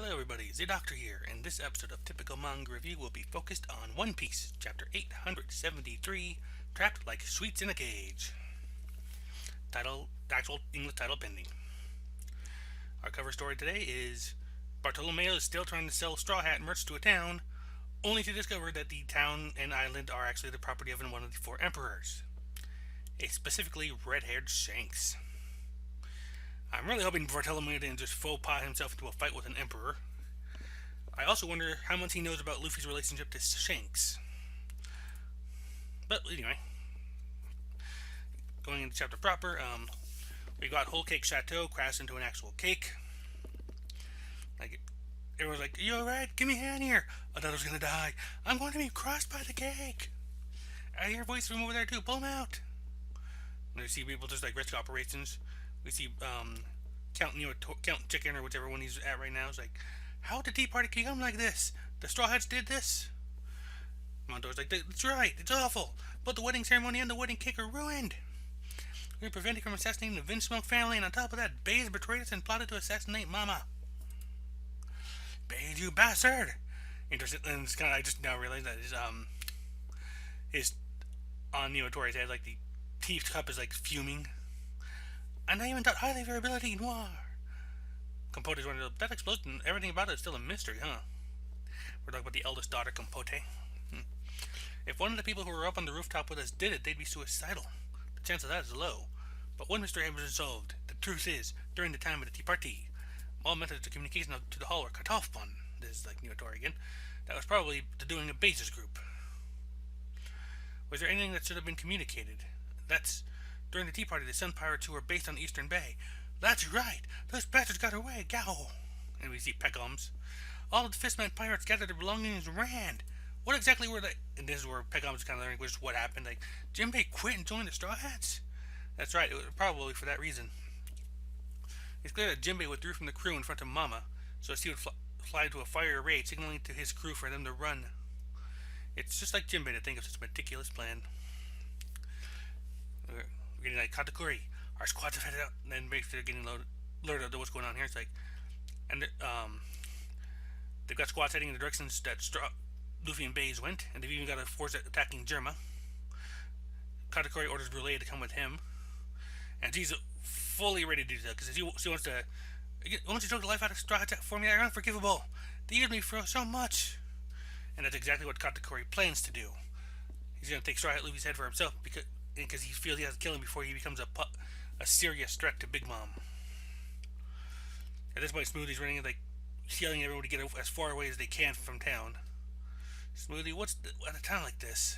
Hello everybody, Zeidoktor here, and this episode of Typical Manga Review will be focused on One Piece, Chapter 873, Trapped Like Sweets in a Cage. Actual English title pending. Our cover story today is Bartolomeo is still trying to sell straw hat merch to a town, only to discover that the town and island are actually the property of one of the four emperors, a specifically red-haired Shanks. I'm really hoping Bartolomeo didn't just faux pas himself into a fight with an emperor. I also wonder how much he knows about Luffy's relationship to Shanks. But anyway, going into chapter proper, we got Whole Cake Chateau crashed into an actual cake. Like, everyone's like, "You alright? Give me a hand here." I thought I was gonna die. "I'm going to be crushed by the cake." I hear a voice from over there too. Pull him out. And we see people just like rescue operations. We see Count Chicken or whichever one he's at right now is like, "How did the Tea Party become like this? The Straw Hats did this." Montd'or's like, "That's right, it's awful. But the wedding ceremony and the wedding cake are ruined. We're preventing from assassinating the Vince Smoke family, and on top of that, Baze betrayed us and plotted to assassinate Mama. Baze, you bastard!" And it's kind of, I just now realized that his on Tori's head, like the tea cup is like fuming. "And I even thought highly of your ability, Noir." Compote's wondering, "That explosion, everything about it is still a mystery, huh?" We're talking about the eldest daughter, Compote. "If one of the people who were up on the rooftop with us did it, they'd be suicidal. The chance of that is low. But one mystery has been resolved. The truth is, during the time of the tea party, all methods of communication up to the hall were cut off on." This is like Tori again. "That was probably the doing of Baze's group. Was there anything that should have been communicated? That's during the tea party, the Sun Pirates who were based on Eastern Bay." "That's right! Those bastards got away, Gow!" And we see Peckhams. "All of the Fistman pirates gathered their belongings and ran. What exactly were they?" And this is where Peckhams kind of learning what happened. Like, Jinbei quit and joined the Straw Hats? That's right, it was probably for that reason. It's clear that Jinbei withdrew from the crew in front of Mama, so as he would fly to a fire raid, signaling to his crew for them to run. It's just like Jinbei to think of such a meticulous plan. We're getting like Katakuri. "Our squads have headed out," and then basically they're getting alerted to what's going on here. It's like, and they've got squads heading in the directions that Luffy and Baze went, and they've even got a force attacking Germa. Katakuri orders Brule to come with him, and he's fully ready to do that because he wants to. "Once you took the life out of Straw Hats for me, they're unforgivable. They used me for so much," and that's exactly what Katakuri plans to do. He's going to take Straw Hat Luffy's head for himself because he feels he has to kill him before he becomes a serious threat to Big Mom. At this point, Smoothie's running, like, yelling at everyone to get as far away as they can from town. "Smoothie, what's at a town like this?"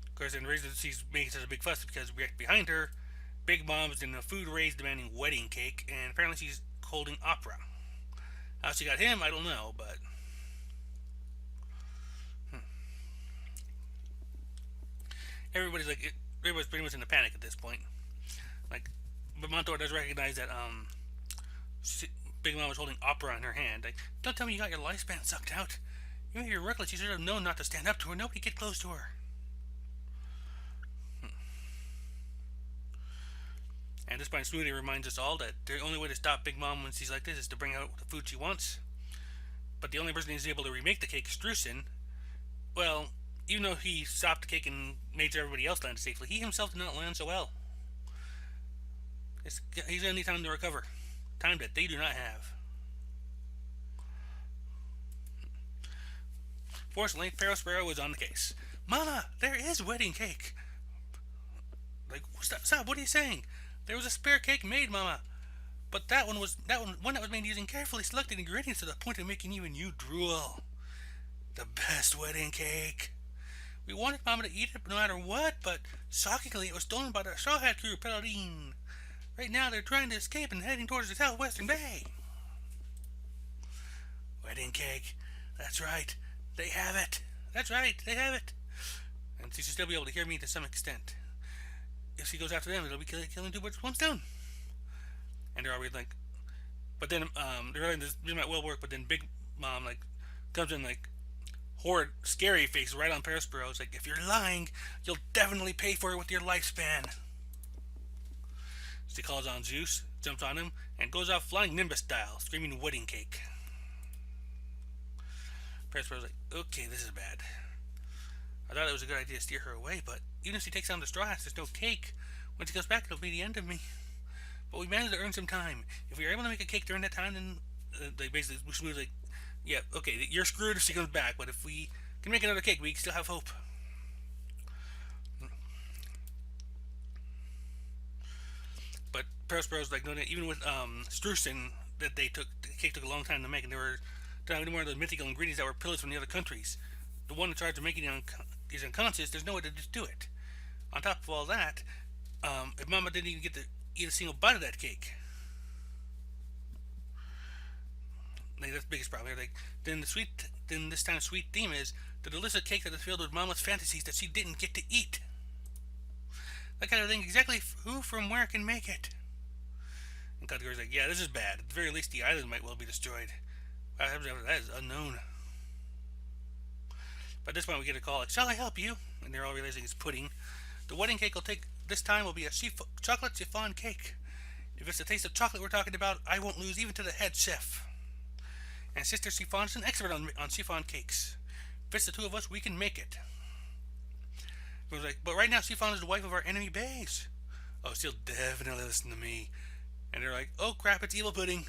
Of course, the reason she's making such a big fuss is because right behind her, Big Mom's in a food raid demanding wedding cake, and apparently she's holding opera. How she got him, I don't know, but everybody's pretty much in a panic at this point. Like, but Montd'or does recognize that Big Mom was holding opera in her hand. Like, "Don't tell me you got your lifespan sucked out. Even if you're reckless, you should have known not to stand up to her. Nobody get close to her." And this point, Smoothie reminds us all that the only way to stop Big Mom when she's like this is to bring out the food she wants. But the only person who's able to remake the cake is Streusen. Well, even though he stopped the cake and made sure everybody else landed safely, he himself did not land so well. He's going to need time to recover. Time that they do not have. Fortunately, Perospero was on the case. "Mama, there is wedding cake." Like, stop, what are you saying? "There was a spare cake made, Mama. But one that was made using carefully selected ingredients to the point of making even you drool. The best wedding cake. We wanted Mama to eat it no matter what, but shockingly it was stolen by the Straw Hat crew, Paladin. Right now they're trying to escape and heading towards the southwestern bay." Wedding cake. That's right. They have it. That's right. They have it. And she should still be able to hear me to some extent. If she goes after them, it'll be killing two birds with one stone. And they're already like, but then they're realizing this might well work. But then Big Mom like comes in like horrid, scary face right on Perospero. It's like, "If you're lying, you'll definitely pay for it with your lifespan." She calls on Zeus jumps on him, and goes off flying Nimbus style, screaming wedding cake. Perispro's like, okay, this is bad. I thought it was a good idea to steer her away, but even if she takes down the Straw Hats, there's no cake. When she comes back, it'll be the end of me. But we managed to earn some time. If we are able to make a cake during that time, then they basically was like, yeah, okay, you're screwed if she comes back, but if we can make another cake, we still have hope. But Perispro's like, no, even with Strusen, that the cake took a long time to make, and there were any more of the mythical ingredients that were pillaged from the other countries. The one in charge of making it is unconscious. There's no way to just do it. On top of all that, if Mama didn't even get to eat a single bite of that cake, like, that's the biggest problem here. Like, then this time sweet theme is the delicious cake that is filled with Mama's fantasies that she didn't get to eat. That kind of thing. Exactly who from where can make it? And Kategori's like, yeah, this is bad. At the very least, the island might well be destroyed. What happens after that is unknown. By this point, we get a call like, shall I help you? And they're all realizing it's pudding. The wedding cake this time will be a chocolate chiffon cake. If it's the taste of chocolate we're talking about, I won't lose even to the head chef. And Sister Chiffon is an expert on chiffon cakes. If it's the two of us, we can make it. It was like, but right now Chiffon is the wife of our enemy Bays. Oh, she'll definitely listen to me. And they're like, oh crap, it's evil pudding.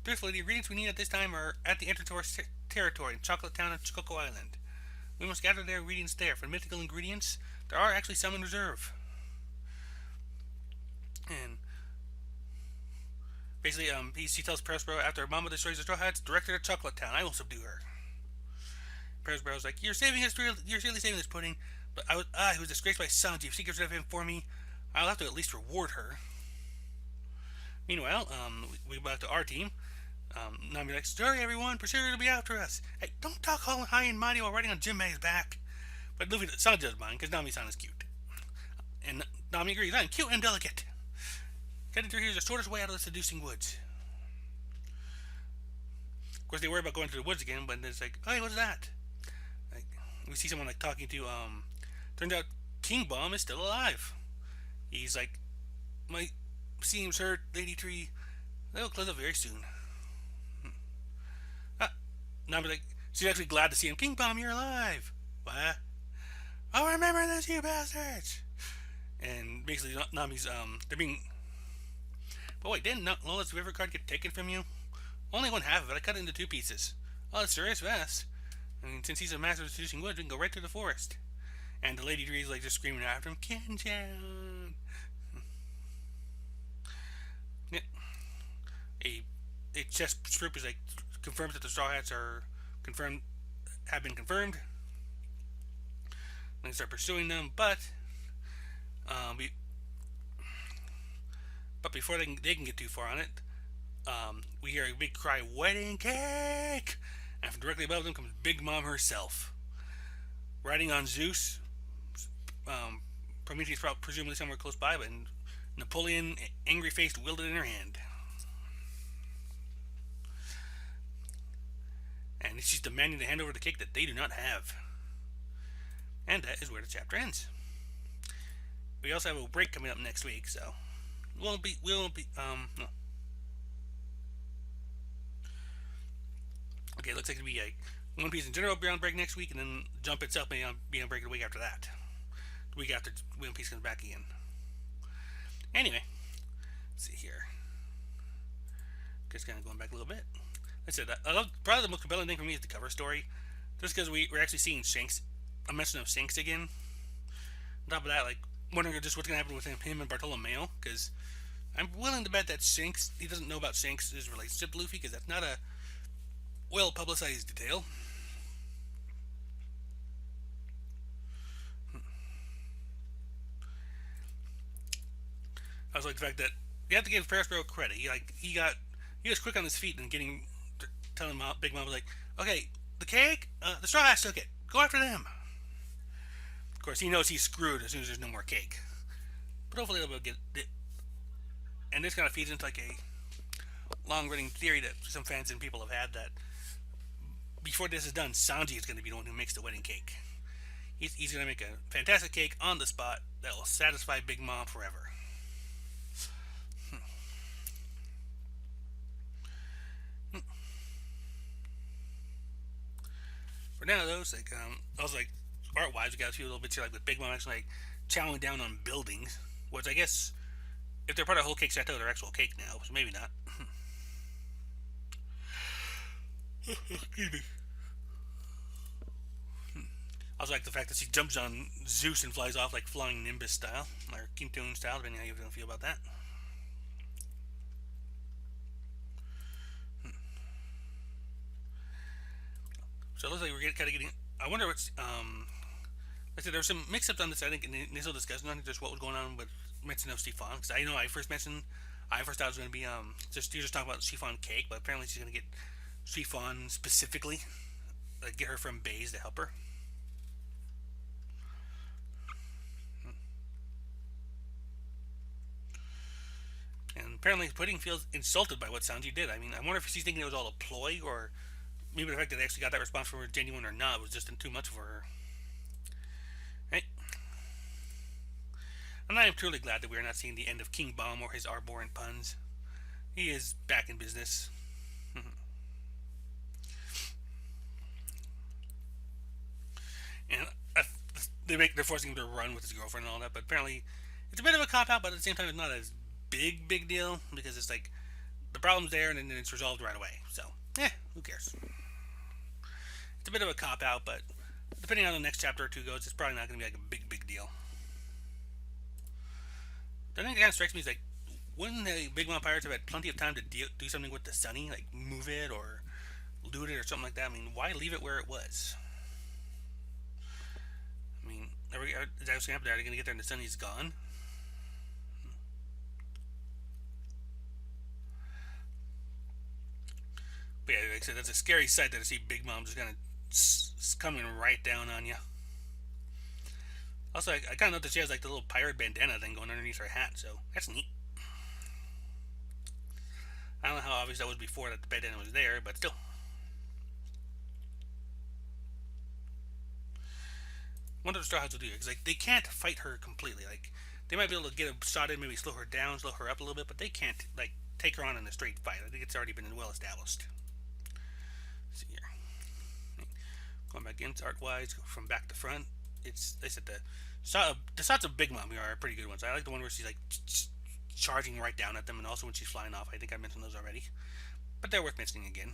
Truthfully, the ingredients we need at this time are at the entrance to our territory in Chocolate Town and Choco Island. We must gather their ingredients there. For mythical ingredients, there are actually some in reserve. And basically, she tells Perispro after Mama destroys the Straw Hats, direct her to Chocolate Town. I will subdue her. Perispro's like, you're really saving this pudding, but I was disgraced by Sanji. If she gets rid of him for me, I'll have to at least reward her. Meanwhile, we go back to our team. Nami like, sorry everyone, Pursuer will be after us. Hey, don't talk all high and mighty while riding on Jinbei's back. But Luffy, Sanji doesn't mind, because Nami-san is cute. And Nami agrees, I'm cute and delicate. Getting through here is the shortest way out of the seducing woods. Of course, they worry about going to the woods again, but it's like, hey, what's that? Like, we see someone like talking to, turns out King Bomb is still alive. He's like, my seems hurt, Lady Tree. They'll close up very soon. Nami's like, she's actually glad to see him. King Bomb, you're alive. What? Oh, remember this, you bastards. And basically, Nami's, they're being... But wait, didn't Lola's river card get taken from you? Only one half of it. I cut it into 2 pieces. Oh, that's serious fast. I mean, since he's a master of seducing woods, we can go right through the forest. And the Lady Tree's like just screaming after him, Ken-chan. Yeah. A chest troop is like confirms that the Straw Hats have been confirmed. And they start pursuing them, but before they can get too far on it, we hear a big cry, wedding cake! And from directly above them comes Big Mom herself, riding on Zeus. Prometheus presumably somewhere close by, but Napoleon, angry-faced, wielded it in her hand. And she's demanding to hand over the cake that they do not have. And that is where the chapter ends. We also have a break coming up next week, so we won't be no. Okay, it looks like it'll be a One Piece in general be on break next week, and then Jump itself may be on break the week after that. The week after One Piece comes back again. Anyway, let's see here. Just kind of going back a little bit. I said I love, probably the most compelling thing for me is the cover story, just because we're actually seeing Shanks, a mention of Shanks again. On top of that, like wondering just what's gonna happen with him and Bartolomeo, because I'm willing to bet that Shanks, he doesn't know about Shanks' relationship to Luffy, because that's not a well publicized detail. I also like the fact that you have to give Perisprow credit. He was quick on his feet and telling Big Mom was like, okay, the cake, the Straw Hats took it. Go after them. Of course, he knows he's screwed as soon as there's no more cake. But hopefully they'll get it. And this kind of feeds into like a long-running theory that some fans and people have had that before this is done, Sanji is going to be the one who makes the wedding cake. He's going to make a fantastic cake on the spot that will satisfy Big Mom forever. For now, though, it's like also like art-wise, we got a few little bits here, like with Big Mom actually like chowing down on buildings, which I guess if they're part of Whole Cake Chateau, they're actual cake now, so maybe not. Excuse me. I also like the fact that she jumps on Zeus and flies off like flying Nimbus style, or Kintoon style, depending on how you feel about that. So it looks like we're kind of getting. I wonder what's. I said there was some mix-ups on this. I think in the initial discussion on just what was going on with mention of chiffon. Because I know I first thought it was going to be just you're just talking about chiffon cake, but apparently she's going to get chiffon specifically, like get her from Baze to help her. And apparently Pudding feels insulted by what Sanji did. I mean, I wonder if she's thinking it was all a ploy, or maybe the fact that they actually got that response from her genuine or not was just too much for her. Right? And I am truly glad that we are not seeing the end of King Bomb or his Arborean puns. He is back in business. And they're forcing him to run with his girlfriend and all that, but apparently it's a bit of a cop out, but at the same time it's not as big deal because it's like the problem's there and then it's resolved right away. So, who cares? It's a bit of a cop out, but depending on the next chapter or two goes, it's probably not going to be like a big deal. The thing that kind of strikes me is like, wouldn't the Big Mom Pirates have had plenty of time to do something with the Sunny, like move it or loot it or something like that? I mean, why leave it where it was? I mean, is that what's going to happen? Are they going to get there and the Sunny's gone? But yeah, like I said, that's a scary sight that I see Big Mom just kind of coming right down on you. Also, I kind of noticed she has like the little pirate bandana thing going underneath her hat, so that's neat. I don't know how obvious that was before that the bandana was there, but still. Wonder what the Straw Hats will do, because like they can't fight her completely. Like they might be able to get a shot in, maybe slow her down, slow her up a little bit, but they can't like take her on in a straight fight. I think it's already been well established. Let's see here, going back in art wise, from back to front. They said the shots of Big Mom here are pretty good ones. I like the one where she's like charging right down at them, and also when she's flying off. I think I mentioned those already, but they're worth mentioning again.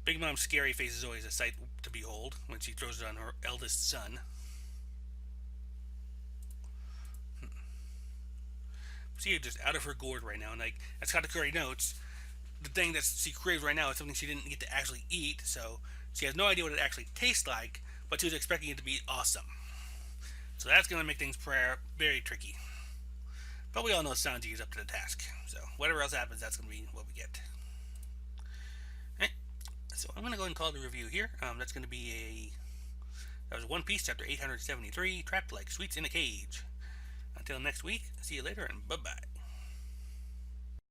Big Mom's scary face is always a sight to behold when she throws it on her eldest son. She's just out of her gourd right now, and like as Katakuri notes, the thing that she craves right now is something she didn't get to actually eat, so she has no idea what it actually tastes like, but she was expecting it to be awesome. So that's going to make things very tricky. But we all know Sanji is up to the task, so whatever else happens, that's going to be what we get. Alright, so I'm going to go ahead and call the review here. That's going to be that was One Piece chapter 873, Trapped Like Sweets in a Cage. Until next week, see you later and bye-bye.